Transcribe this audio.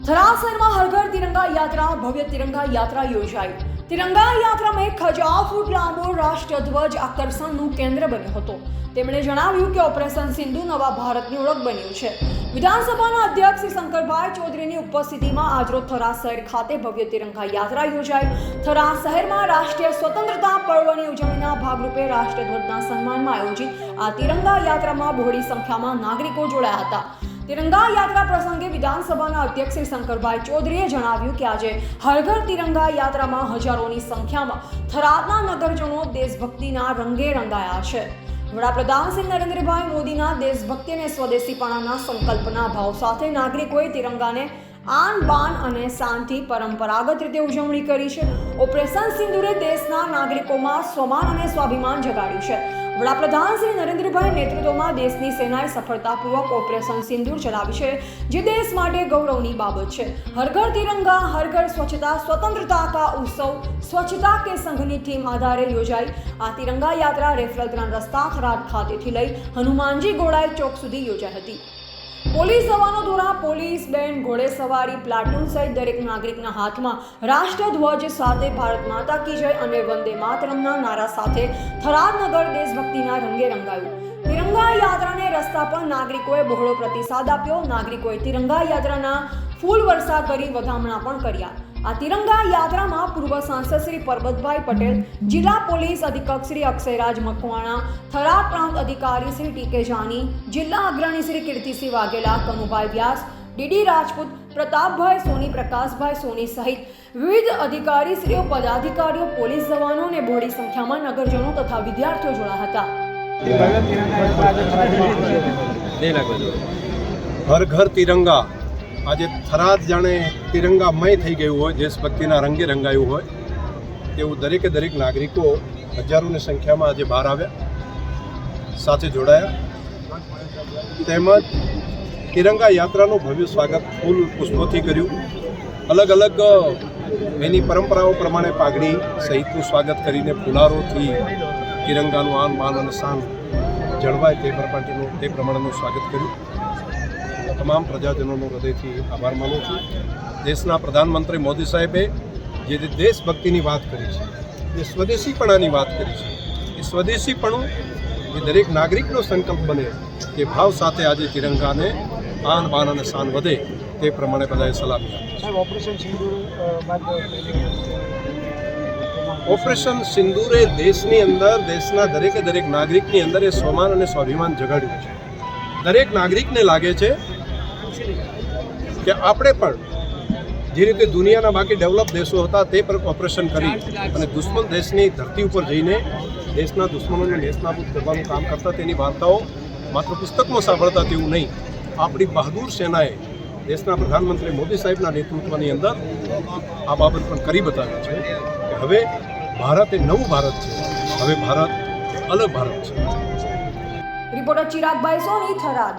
थराद शहर में हर घर तिरंगा यात्रा भव्य तिरंगा यात्रा योजाई। तिरंगा यात्रा में 1000 फूट लांबो राष्ट्रध्वज आकर्षणનું કેન્દ્ર બન્યો હતો। તેમણે જણાવ્યું કે ઓપરેશન સિંધુ નવા ભારતની ઓળખ બન્યું છે। વિધાનસભાના અધ્યક્ષ શ્રી શંકરભાઈ ચૌધરીની ઉપસ્થિતિમાં આજરોજ થરાદ શહેર ખાતે ભવ્ય તિરંગા યાત્રા યોજાઈ। થરાદ શહેરમાં રાષ્ટ્રીય સ્વતંત્રતા પર્વની ઉજવણીના ભાગરૂપે રાષ્ટ્રધ્વજના સન્માનમાં આયોજિત આ તિરંગા યાત્રામાં બહોળી સંખ્યામાં નાગરિકો જોડાયા હતા। तिरंगा यात्रा प्रसंगे विधानसभा अध्यक्ष श्री शंकरभाई चौधरीए जणाव्યું કે આજે હર ઘર તિરંગા યાત્રામાં હજારોની સંખ્યામાં થરાદના નગરજનો દેશભક્તિના રંગે રંગાયા છે। વડાપ્રધાન શ્રી નરેન્દ્રભાઈ મોદીના દેશભક્તિ અને સ્વદેશીપણાના સંકલ્પના ભાવ સાથે નાગરિકોએ તિરંગાને આન બાન અને શાનથી પરંપરાગત રીતે ઉજવણી કરી છે। ઓપરેશન સિંદૂરે દેશના નાગરિકોમાં સ્વમાન અને સ્વાભિમાન જગાડ્યું છે। વડાપ્રધાન શ્રી નરેન્દ્રભાઈ નેતૃત્વમાં દેશની સેનાએ સફળતાપૂર્વક ઓપરેશન સિંદૂર ચલાવી છે, જે દેશ માટે ગૌરવની બાબત છે। હર ઘર તિરંગા હર ઘર સ્વચ્છતા स्वतंत्रता का उत्सव स्वच्छता के संघની થીમ આધારે યોજાઈ। આ તિરંગા યાત્રા રેફરલ 3 રસ્તા થરાદ ખાતેથી લઈ હનુમાનજી ગોળાઈ ચોક સુધી યોજાઈ હતી। પોલીસ જવાનો દ્વારા પોલીસ બેન્ડ ઘોડેસવારી પ્લાટૂન સહિત દરેક નાગરિકના હાથમાં રાષ્ટ્રધ્વજ સાથે ભારત માતા કી જય અને વંદે માતરમના નારા સાથે થરાદ નગર દેશભક્તિના રંગે રંગાયું। તિરંગા યાત્રાને રસ્તા પર નાગરિકોએ બહોળો પ્રતિસાદ આપ્યો। નાગરિકોએ તિરંગા યાત્રાના ફૂલ વર્ષા કરી વધામણા પણ કર્યા। આ તિરંગા યાત્રામાં પૂર્વ સાંસદ શ્રી પરબતભાઈ પટેલ, જિલ્લા પોલીસ અધિક્ષક શ્રી અક્ષયરાજ મકવાણા, થરાદ પ્રાંત અધિકારી શ્રી ટી.કે. જાની, જિલ્લા અગ્રણી શ્રી કીર્તિસિંહ વાઘેલા, કનુભાઈ વ્યાસ, ડી.ડી. રાજપૂત, પ્રતાપભાઈ સોની, પ્રકાશભાઈ સોની સહિત વિવિધ અધિકારીશ્રીઓ, પદાધિકારીઓ, પોલીસ જવાનો અને બહોળી સંખ્યામાં નગરજનો તથા વિદ્યાર્થીઓ જોડાયા હતા। હર ઘર તિરંગા આજે થરાદ જાણે તિરંગામય થઈ ગયું હોય, દેશભક્તિના રંગે રંગાયું હોય તેવું દરેકે દરેક નાગરિકો હજારોની સંખ્યામાં આજે બહાર આવ્યા, સાથે જોડાયા। તેમજ તિરંગા યાત્રાનું ભવ્ય સ્વાગત ફૂલ પુષ્પોથી કર્યું। અલગ અલગ એની પરંપરાઓ પ્રમાણે પાઘડી સહિતનું સ્વાગત કરીને ફુલારોથી તિરંગાનું આન બાન અને શાન જળવાય તે પ્રમાણેનું સ્વાગત કર્યું। તમામ પ્રજાજનોનો હૃદયથી આભાર માનું છું। દેશના પ્રધાનમંત્રી મોદી સાહેબે જે દેશભક્તિની વાત કરી છે, જે સ્વદેશીપણાની વાત કરી છે, એ સ્વદેશીપણું એ દરેક નાગરિકનો સંકલ્પ બને તે ભાવ સાથે આજે તિરંગાને આન બાન અને શાન વધે તે પ્રમાણે બધાએ સલામી આપી। ઓપરેશન સિંદૂરે દેશની અંદર દેશના દરેકે દરેક નાગરિકની અંદર એ સ્વમાન અને સ્વાભિમાન જગાડ્યું છે। દરેક નાગરિકને લાગે છે કે આપણે પણ જે રીતે દુનિયાના બાકી ડેવલપ દેશો હતા તે પર ઓપરેશન કરી અને દુશ્મન દેશની ધરતી ઉપર જઈને દેશના દુશ્મનોને નેસ્તનાબૂદ કરવાનું કામ કરતા તેની વાર્તાઓ માત્ર પુસ્તકમાં સાંભળતા તેવું નહીં, આપણી બહાદુર સેનાએ દેશના પ્રધાનમંત્રી મોદી સાહેબના નેતૃત્વની અંદર આ બાબત પણ કરી બતાવી છે કે હવે ભારત એ નવું ભારત છે, હવે ભારત અલગ ભારત છે। રિપોર્ટર ચિરાગભાઈ સોની, થરાદ।